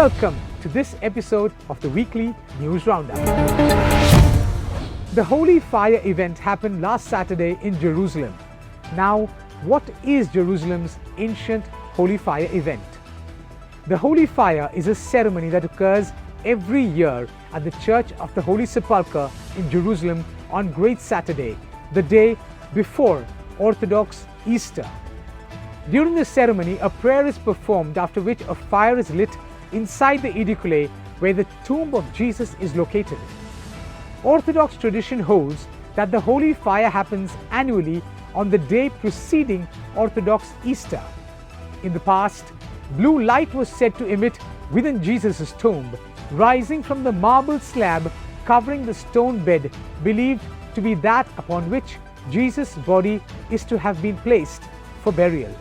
Welcome to this episode of the weekly News Roundup. The Holy Fire event happened last Saturday in Jerusalem. Now, what is Jerusalem's ancient Holy Fire event? The Holy Fire is a ceremony that occurs every year at the Church of the Holy Sepulchre in Jerusalem on Great Saturday, the day before Orthodox Easter. During the ceremony, a prayer is performed, after which a fire is lit inside the edicule where the tomb of Jesus is located. Orthodox tradition holds that the Holy Fire happens annually on the day preceding Orthodox Easter. In the past, blue light was said to emit within Jesus' tomb, rising from the marble slab covering the stone bed, believed to be that upon which Jesus' body is to have been placed for burial.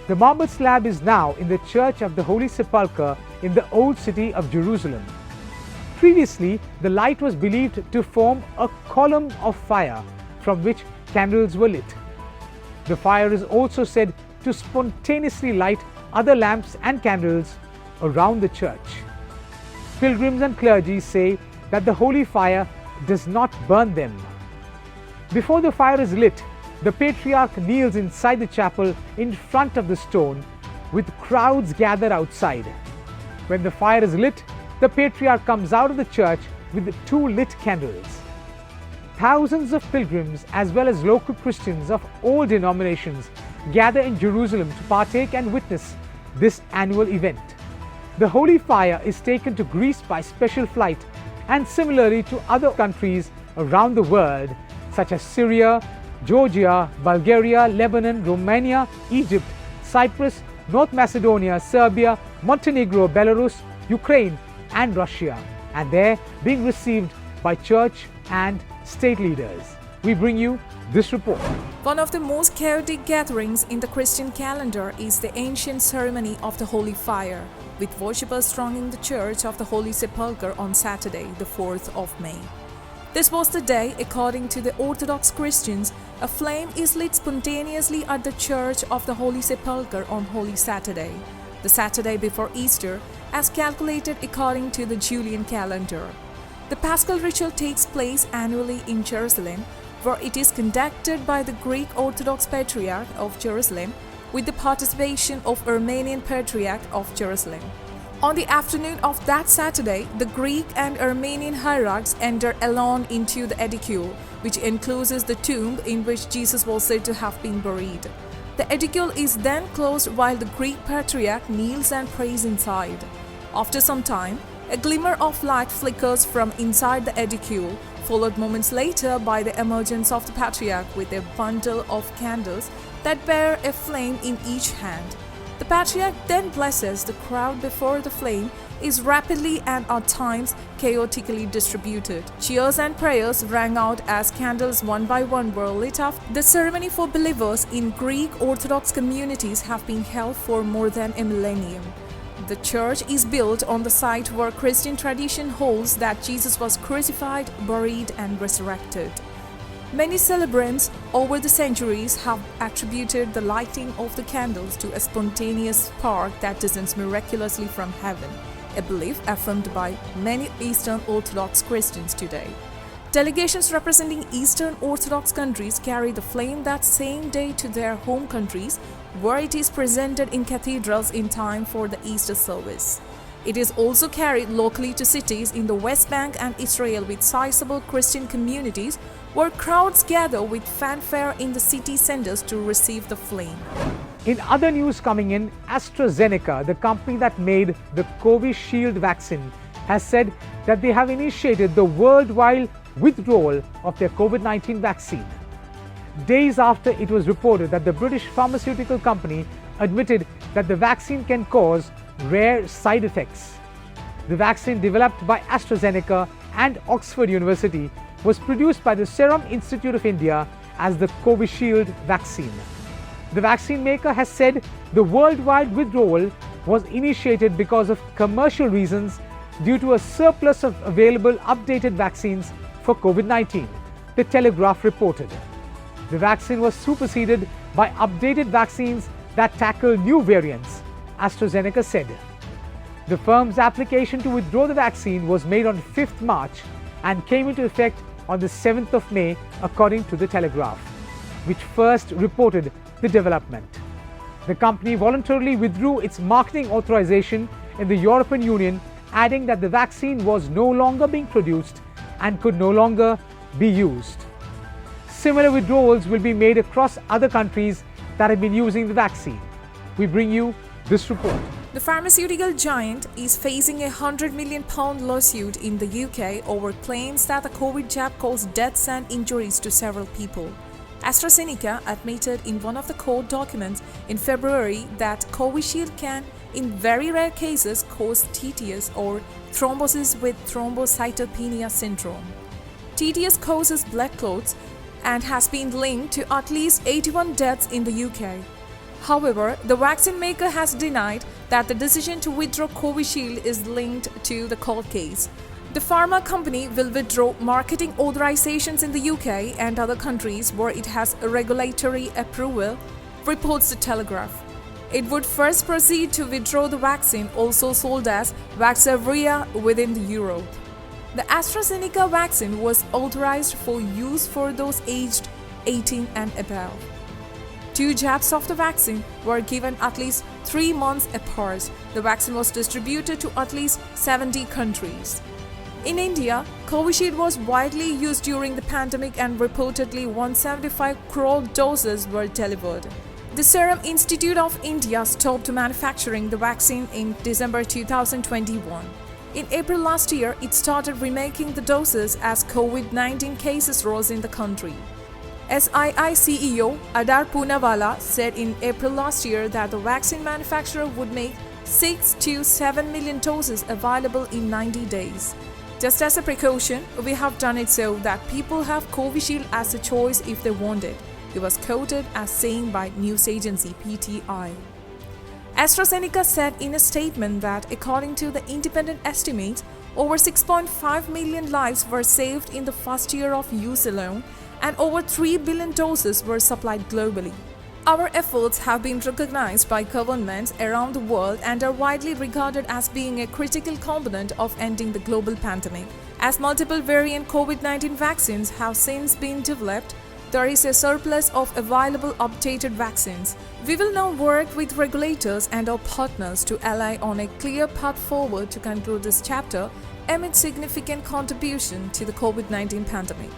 The marble slab is now in the Church of the Holy Sepulchre in the Old City of Jerusalem. Previously, the light was believed to form a column of fire from which candles were lit. The fire is also said to spontaneously light other lamps and candles around the church. Pilgrims and clergy say that the Holy Fire does not burn them. Before the fire is lit, the Patriarch kneels inside the chapel in front of the stone, with crowds gathered outside. When the fire is lit, the Patriarch comes out of the church with 2 lit candles. Thousands of pilgrims as well as local Christians of all denominations gather in Jerusalem to partake and witness this annual event. The Holy Fire is taken to Greece by special flight, and similarly to other countries around the world such as Syria, Georgia, Bulgaria, Lebanon, Romania, Egypt, Cyprus, North Macedonia, Serbia, Montenegro, Belarus, Ukraine and Russia, and they're being received by church and state leaders. We bring you this report. One of the most chaotic gatherings in the Christian calendar is the ancient ceremony of the Holy Fire, with worshippers thronging the Church of the Holy Sepulchre on Saturday, the 4th of May. This was the day, according to the Orthodox Christians, a flame is lit spontaneously at the Church of the Holy Sepulchre on Holy Saturday, the Saturday before Easter, as calculated according to the Julian calendar. The Paschal ritual takes place annually in Jerusalem, where it is conducted by the Greek Orthodox Patriarch of Jerusalem with the participation of Armenian Patriarch of Jerusalem. On the afternoon of that Saturday, the Greek and Armenian hierarchs enter alone into the edicule, which encloses the tomb in which Jesus was said to have been buried. The edicule is then closed while the Greek Patriarch kneels and prays inside. After some time, a glimmer of light flickers from inside the edicule, followed moments later by the emergence of the Patriarch with a bundle of candles that bear a flame in each hand. The Patriarch then blesses the crowd before the flame is rapidly and at times chaotically distributed. Cheers and prayers rang out as candles one by one were lit up. The ceremony for believers in Greek Orthodox communities have been held for more than a millennium. The church is built on the site where Christian tradition holds that Jesus was crucified, buried, and resurrected. Many celebrants over the centuries have attributed the lighting of the candles to a spontaneous spark that descends miraculously from heaven, a belief affirmed by many Eastern Orthodox Christians today. Delegations representing Eastern Orthodox countries carry the flame that same day to their home countries, where it is presented in cathedrals in time for the Easter service. It is also carried locally to cities in the West Bank and Israel with sizable Christian communities, where crowds gather with fanfare in the city centers to receive the flame. In other news coming in, AstraZeneca, the company that made the Covishield vaccine, has said that they have initiated the worldwide withdrawal of their Covid-19 vaccine. Days after it was reported that the British pharmaceutical company admitted that the vaccine can cause rare side effects. The vaccine, developed by AstraZeneca and Oxford University, was produced by the Serum Institute of India as the Covishield vaccine. The vaccine maker has said the worldwide withdrawal was initiated because of commercial reasons due to a surplus of available updated vaccines for COVID-19, the Telegraph reported. The vaccine was superseded by updated vaccines that tackle new variants, AstraZeneca said. The firm's application to withdraw the vaccine was made on 5th March and came into effect on the 7th of May, according to the Telegraph, which first reported the development. The company voluntarily withdrew its marketing authorization in the European Union, adding that the vaccine was no longer being produced and could no longer be used. Similar withdrawals will be made across other countries that have been using the vaccine. We bring you this report. The pharmaceutical giant is facing a £100 million lawsuit in the UK over claims that the COVID jab caused deaths and injuries to several people. AstraZeneca admitted in one of the court documents in February that Covishield can, in very rare cases, cause TTS or thrombosis with thrombocytopenia syndrome. TTS causes blood clots and has been linked to at least 81 deaths in the UK. However, the vaccine maker has denied that the decision to withdraw Covishield is linked to the court case. The pharma company will withdraw marketing authorizations in the UK and other countries where it has regulatory approval, reports the Telegraph. It would first proceed to withdraw the vaccine, also sold as Vaxzevria, within Europe. The AstraZeneca vaccine was authorized for use for those aged 18 and above. 2 jabs of the vaccine were given at least 3 months apart. The vaccine was distributed to at least 70 countries. In India, Covishield was widely used during the pandemic and reportedly 175 crore doses were delivered. The Serum Institute of India stopped manufacturing the vaccine in December 2021. In April last year, it started remaking the doses as COVID-19 cases rose in the country. SII CEO Adar Poonawalla said in April last year that the vaccine manufacturer would make 6 to 7 million doses available in 90 days. Just as a precaution, we have done it so that people have Covishield as a choice if they want it, he was quoted as saying by news agency PTI. AstraZeneca said in a statement that according to the independent estimates, over 6.5 million lives were saved in the first year of use alone, and over 3 billion doses were supplied globally. Our efforts have been recognized by governments around the world and are widely regarded as being a critical component of ending the global pandemic. As multiple variant COVID-19 vaccines have since been developed, there is a surplus of available updated vaccines. We will now work with regulators and our partners to ally on a clear path forward to conclude this chapter amid significant contribution to the COVID-19 pandemic.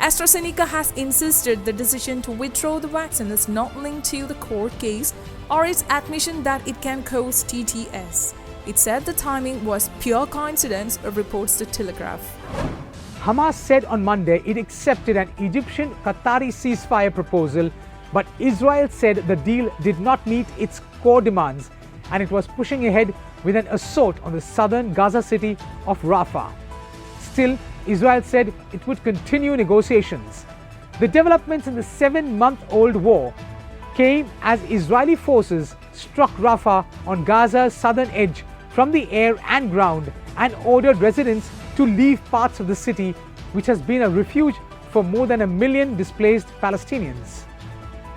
AstraZeneca has insisted the decision to withdraw the vaccine is not linked to the court case or its admission that it can cause TTS. It said the timing was pure coincidence, reports the Telegraph. Hamas said on Monday it accepted an Egyptian-Qatari ceasefire proposal, but Israel said the deal did not meet its core demands and it was pushing ahead with an assault on the southern Gaza city of Rafah. Still, Israel said it would continue negotiations. The developments in the 7-month-old war came as Israeli forces struck Rafah on Gaza's southern edge from the air and ground and ordered residents to leave parts of the city, which has been a refuge for more than 1 million displaced Palestinians.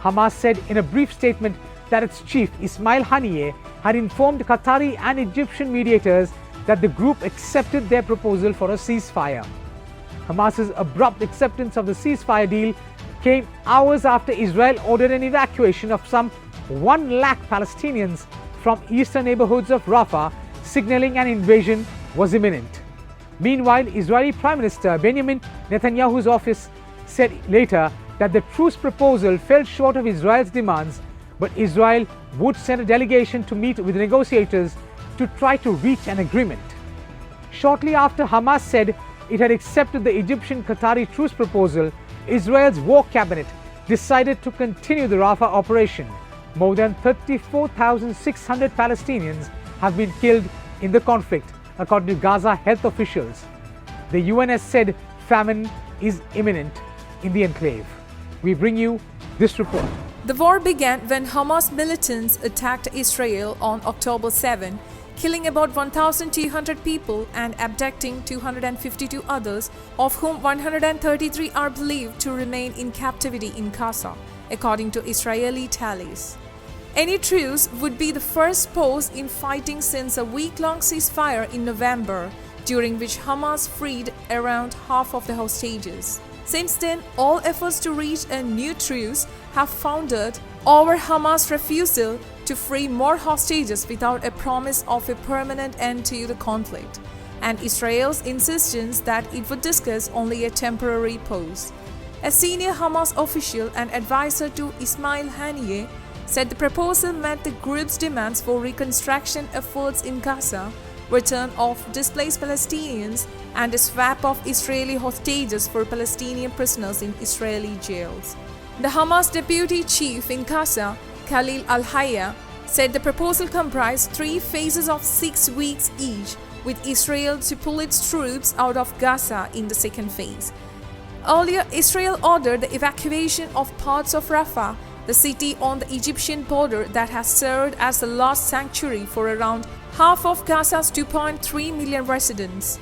Hamas said in a brief statement that its chief Ismail Haniyeh had informed Qatari and Egyptian mediators that the group accepted their proposal for a ceasefire. Hamas's abrupt acceptance of the ceasefire deal came hours after Israel ordered an evacuation of some 1 lakh Palestinians from eastern neighborhoods of Rafah, signaling an invasion was imminent. Meanwhile, Israeli Prime Minister Benjamin Netanyahu's office said later that the truce proposal fell short of Israel's demands, but Israel would send a delegation to meet with negotiators to try to reach an agreement. Shortly after Hamas said it had accepted the Egyptian-Qatari truce proposal, Israel's war cabinet decided to continue the Rafah operation. More than 34,600 Palestinians have been killed in the conflict, according to Gaza health officials. The UN has said famine is imminent in the enclave. We bring you this report. The war began when Hamas militants attacked Israel on October 7, killing about 1,200 people and abducting 252 others, of whom 133 are believed to remain in captivity in Gaza, according to Israeli tallies. Any truce would be the first pause in fighting since a week-long ceasefire in November, during which Hamas freed around half of the hostages. Since then, all efforts to reach a new truce have foundered over Hamas' refusal to free more hostages without a promise of a permanent end to the conflict, and Israel's insistence that it would discuss only a temporary pause. A senior Hamas official and advisor to Ismail Haniyeh said the proposal met the group's demands for reconstruction efforts in Gaza, return of displaced Palestinians, and a swap of Israeli hostages for Palestinian prisoners in Israeli jails. The Hamas deputy chief in Gaza, Khalil al-Hayya, said the proposal comprised 3 phases of 6 weeks each, with Israel to pull its troops out of Gaza in the second phase. Earlier, Israel ordered the evacuation of parts of Rafah, the city on the Egyptian border that has served as the last sanctuary for around half of Gaza's 2.3 million residents.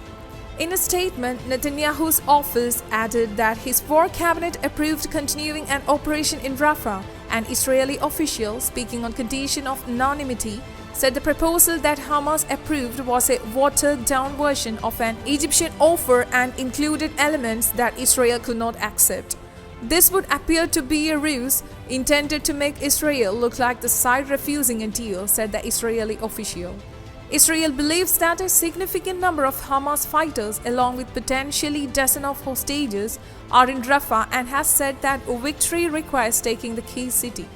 In a statement, Netanyahu's office added that his war cabinet approved continuing an operation in Rafah. An Israeli official, speaking on condition of anonymity, said the proposal that Hamas approved was a watered-down version of an Egyptian offer and included elements that Israel could not accept. This would appear to be a ruse intended to make Israel look like the side refusing a deal, said the Israeli official. Israel believes that a significant number of Hamas fighters, along with potentially dozens of hostages, are in Rafah and has said that a victory requires taking the key city.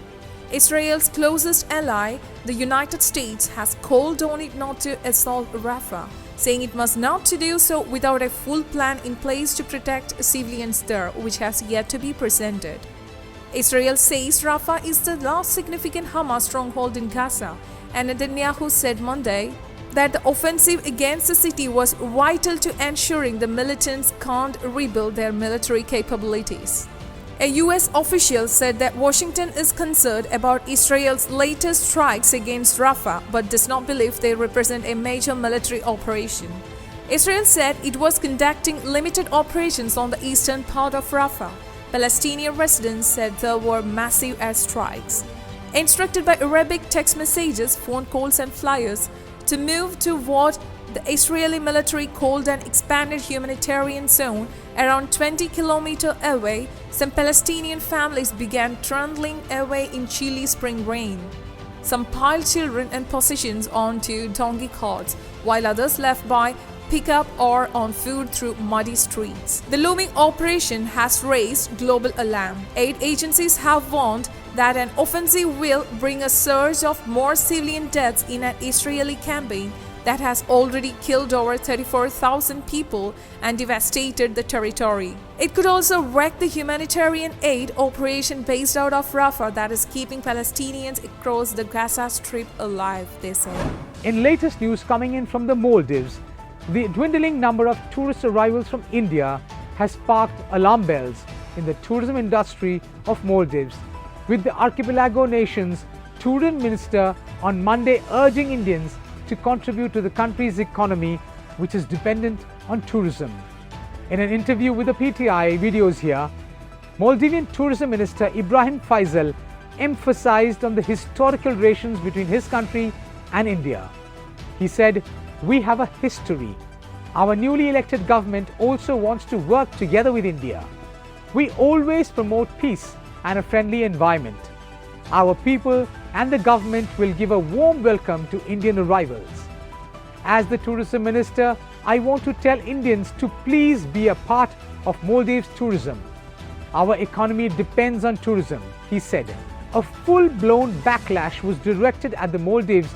Israel's closest ally, the United States, has called on it not to assault Rafah, saying it must not to do so without a full plan in place to protect civilians there, which has yet to be presented. Israel says Rafah is the last significant Hamas stronghold in Gaza, and Netanyahu said Monday that the offensive against the city was vital to ensuring the militants can't rebuild their military capabilities. A U.S. official said that Washington is concerned about Israel's latest strikes against Rafah, but does not believe they represent a major military operation. Israel said it was conducting limited operations on the eastern part of Rafah. Palestinian residents said there were massive airstrikes. Instructed by Arabic text messages, phone calls and flyers to move to what the Israeli military called an expanded humanitarian zone around 20 kilometers away, some Palestinian families began trundling away in chilly spring rain. Some piled children and possessions onto donkey carts, while others left by pickup or on foot through muddy streets. The looming operation has raised global alarm. Aid agencies have warned that an offensive will bring a surge of more civilian deaths in an Israeli campaign that has already killed over 34,000 people and devastated the territory. It could also wreck the humanitarian aid operation based out of Rafah that is keeping Palestinians across the Gaza Strip alive, they say. In latest news coming in from the Maldives, the dwindling number of tourist arrivals from India has sparked alarm bells in the tourism industry of Maldives, with the archipelago nation's tourism minister on Monday urging Indians to contribute to the country's economy, which is dependent on tourism. In an interview with the PTI videos here, Maldivian Tourism Minister Ibrahim Faisal emphasized on the historical relations between his country and India. He said, "We have a history. Our newly elected government also wants to work together with India. We always promote peace and a friendly environment. Our people and the government will give a warm welcome to Indian arrivals. As the tourism minister, I want to tell Indians to please be a part of Maldives tourism. Our economy depends on tourism," he said. A full-blown backlash was directed at the Maldives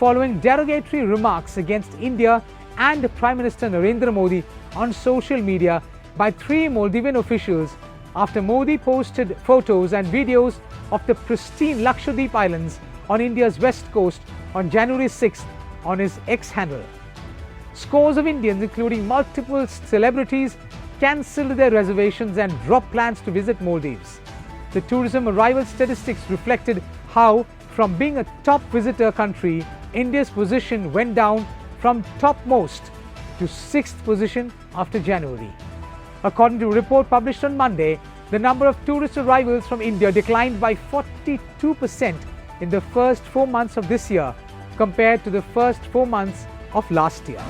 following derogatory remarks against India and Prime Minister Narendra Modi on social media by 3 Maldivian officials after Modi posted photos and videos of the pristine Lakshadweep Islands on India's west coast on January 6th on his X handle. Scores of Indians, including multiple celebrities, cancelled their reservations and dropped plans to visit Maldives. The tourism arrival statistics reflected how, from being a top visitor country, India's position went down from topmost to 6th position after January. According to a report published on Monday, the number of tourist arrivals from India declined by 42% in the first 4 months of this year compared to the first 4 months of last year.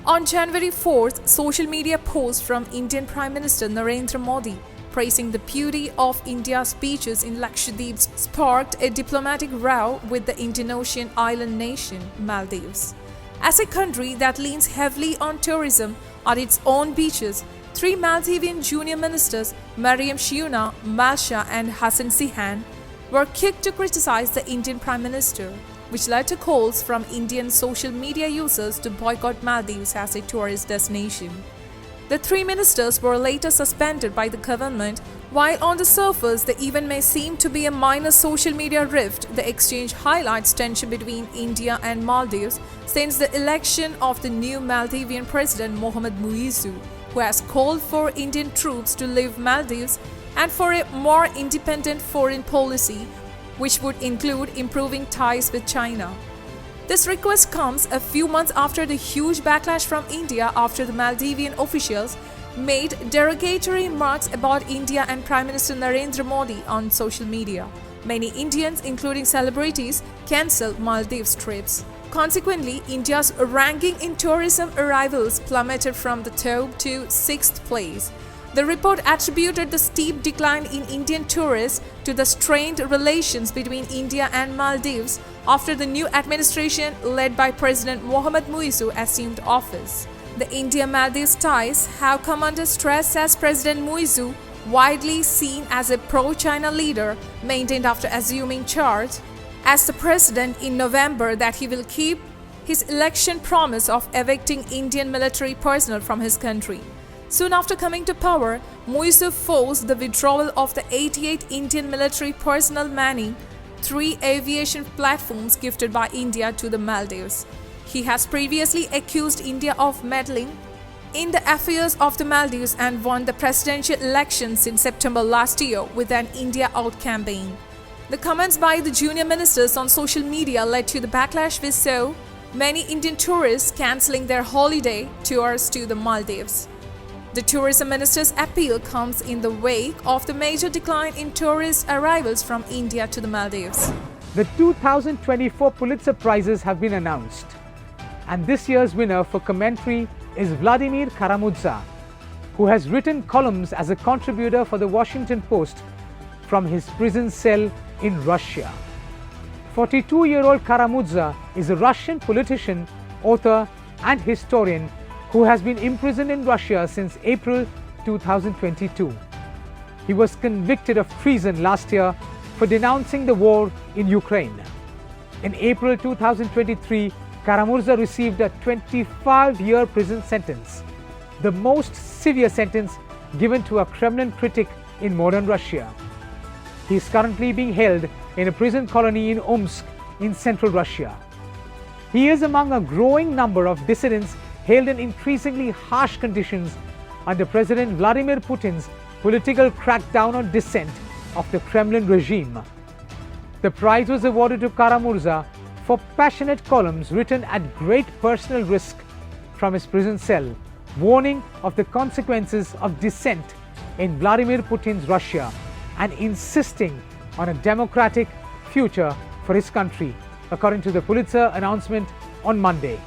On January 4th, social media posts from Indian Prime Minister Narendra Modi praising the beauty of India's beaches in Lakshadweep sparked a diplomatic row with the Indian Ocean island nation, Maldives. As a country that leans heavily on tourism on its own beaches, 3 Maldivian junior ministers, Mariam Shiuna, Malsha and Hassan Sihan, were quick to criticize the Indian Prime Minister, which led to calls from Indian social media users to boycott Maldives as a tourist destination. The 3 ministers were later suspended by the government. While on the surface the event may seem to be a minor social media rift, the exchange highlights tension between India and Maldives since the election of the new Maldivian President Mohamed Muizzu, who has called for Indian troops to leave Maldives and for a more independent foreign policy, which would include improving ties with China. This request comes a few months after the huge backlash from India after the Maldivian officials made derogatory remarks about India and Prime Minister Narendra Modi on social media. Many Indians, including celebrities, cancelled Maldives trips. Consequently, India's ranking in tourism arrivals plummeted from the top to 6th place. The report attributed the steep decline in Indian tourists to the strained relations between India and Maldives after the new administration led by President Mohamed Muizzu assumed office. The India-Maldives ties have come under stress as President Muizzu, widely seen as a pro-China leader, maintained after assuming charge as the president in November that he will keep his election promise of evicting Indian military personnel from his country. Soon after coming to power, Muizzu forced the withdrawal of the 88 Indian military personnel manning 3 aviation platforms gifted by India to the Maldives. He has previously accused India of meddling in the affairs of the Maldives and won the presidential elections in September last year with an India Out campaign. The comments by the junior ministers on social media led to the backlash we saw many Indian tourists cancelling their holiday tours to the Maldives. The tourism minister's appeal comes in the wake of the major decline in tourist arrivals from India to the Maldives. The 2024 Pitzer Prizes have been announced, and this year's winner for commentary is Vladimir Karamurza, who has written columns as a contributor for the Washington Post from his prison cell in Russia. 42-year-old Karamurza is a Russian politician, author and historian who has been imprisoned in Russia since April 2022. He was convicted of treason last year for denouncing the war in Ukraine. In April 2023, Karamurza received a 25-year prison sentence, the most severe sentence given to a Kremlin critic in modern Russia. He is currently being held in a prison colony in Omsk in central Russia. He is among a growing number of dissidents held in increasingly harsh conditions under President Vladimir Putin's political crackdown on dissent of the Kremlin regime. The prize was awarded to Karamurza for passionate columns written at great personal risk from his prison cell, warning of the consequences of dissent in Vladimir Putin's Russia and insisting on a democratic future for his country, according to the Pitzer announcement on Monday.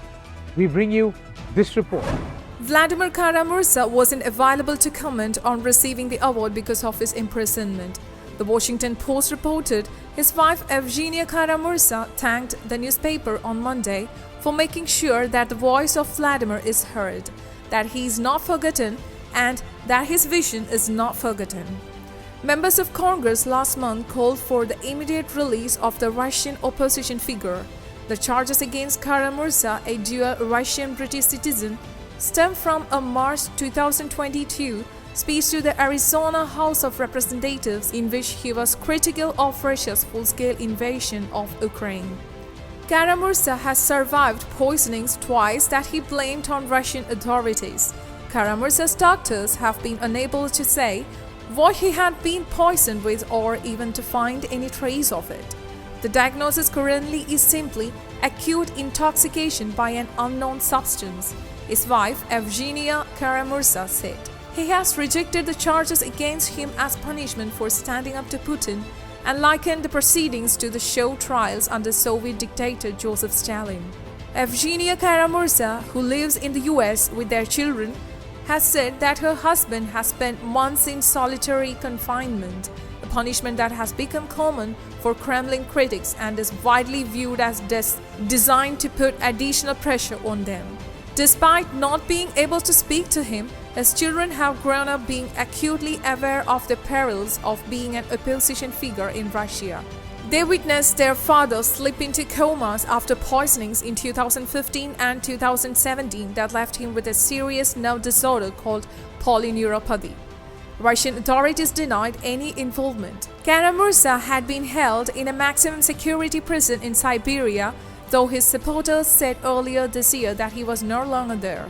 We bring you this report. Vladimir Karamurza wasn't available to comment on receiving the award because of his imprisonment. The Washington Post reported his wife Evgenia Karamurza thanked the newspaper on Monday for making sure that the voice of Vladimir is heard, that he is not forgotten, and that his vision is not forgotten. Members of Congress last month called for the immediate release of the Russian opposition figure. The charges against Karamurza, a dual Russian-British citizen, stem from a March 2022 speech to the Arizona House of Representatives in which he was critical of Russia's full-scale invasion of Ukraine. Karamurza has survived poisonings twice that he blamed on Russian authorities. Karamurza's doctors have been unable to say what he had been poisoned with or even to find any trace of it. The diagnosis currently is simply acute intoxication by an unknown substance, his wife Evgenia Karamurza said. He has rejected the charges against him as punishment for standing up to Putin and likened the proceedings to the show trials under Soviet dictator Joseph Stalin. Evgenia Karamurza, who lives in the US with their children, has said that her husband has spent months in solitary confinement, a punishment that has become common for Kremlin critics and is widely viewed as designed to put additional pressure on them. Despite not being able to speak to him, his children have grown up being acutely aware of the perils of being an opposition figure in Russia. They witnessed their father slip into comas after poisonings in 2015 and 2017 that left him with a serious nerve disorder called polyneuropathy. Russian authorities denied any involvement. Karamurza had been held in a maximum security prison in Siberia, though his supporters said earlier this year that he was no longer there.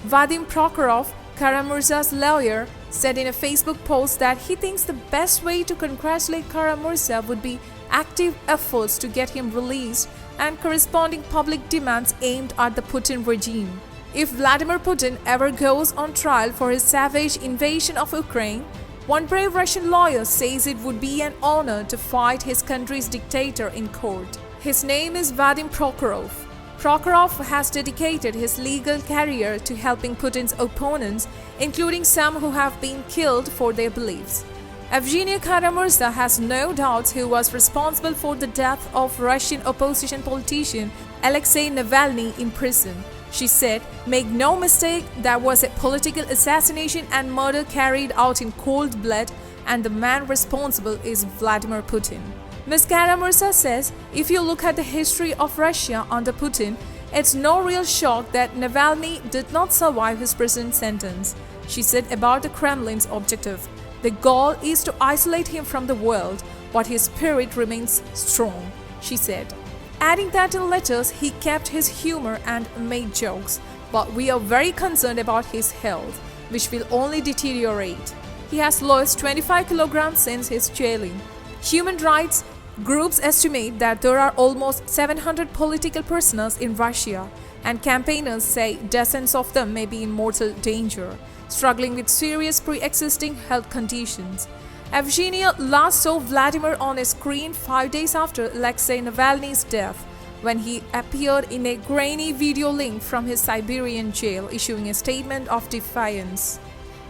Vadim Prokhorov, Karamurza's lawyer, said in a Facebook post that he thinks the best way to congratulate Karamurza would be active efforts to get him released and corresponding public demands aimed at the Putin regime. If Vladimir Putin ever goes on trial for his savage invasion of Ukraine, one brave Russian lawyer says it would be an honor to fight his country's dictator in court. His name is Vadim Prokhorov. Prokhorov has dedicated his legal career to helping Putin's opponents, including some who have been killed for their beliefs. Evgenia Karamurza has no doubts who was responsible for the death of Russian opposition politician Alexei Navalny in prison. She said, "Make no mistake, that was a political assassination and murder carried out in cold blood, and the man responsible is Vladimir Putin." Ms. Karamurza says, if you look at the history of Russia under Putin, it's no real shock that Navalny did not survive his prison sentence. She said about the Kremlin's objective, "The goal is to isolate him from the world, but his spirit remains strong," she said. Adding that in letters, he kept his humor and made jokes, but we are very concerned about his health, which will only deteriorate. He has lost 25 kilograms since his jailing. Human rights groups estimate that there are almost 700 political prisoners in Russia, and campaigners say dozens of them may be in mortal danger, struggling with serious pre-existing health conditions. Evgenia last saw Vladimir on a screen 5 days after Alexei Navalny's death, when he appeared in a grainy video link from his Siberian jail, issuing a statement of defiance.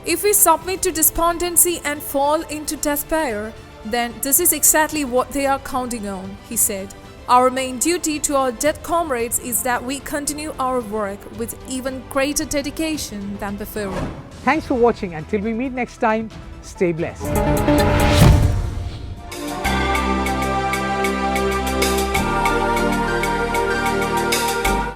"If we submit to despondency and fall into despair, then this is exactly what they are counting on," he said. "Our main duty to our dead comrades is that we continue our work with even greater dedication than before." Thanks for watching. Until we meet next time, stay blessed.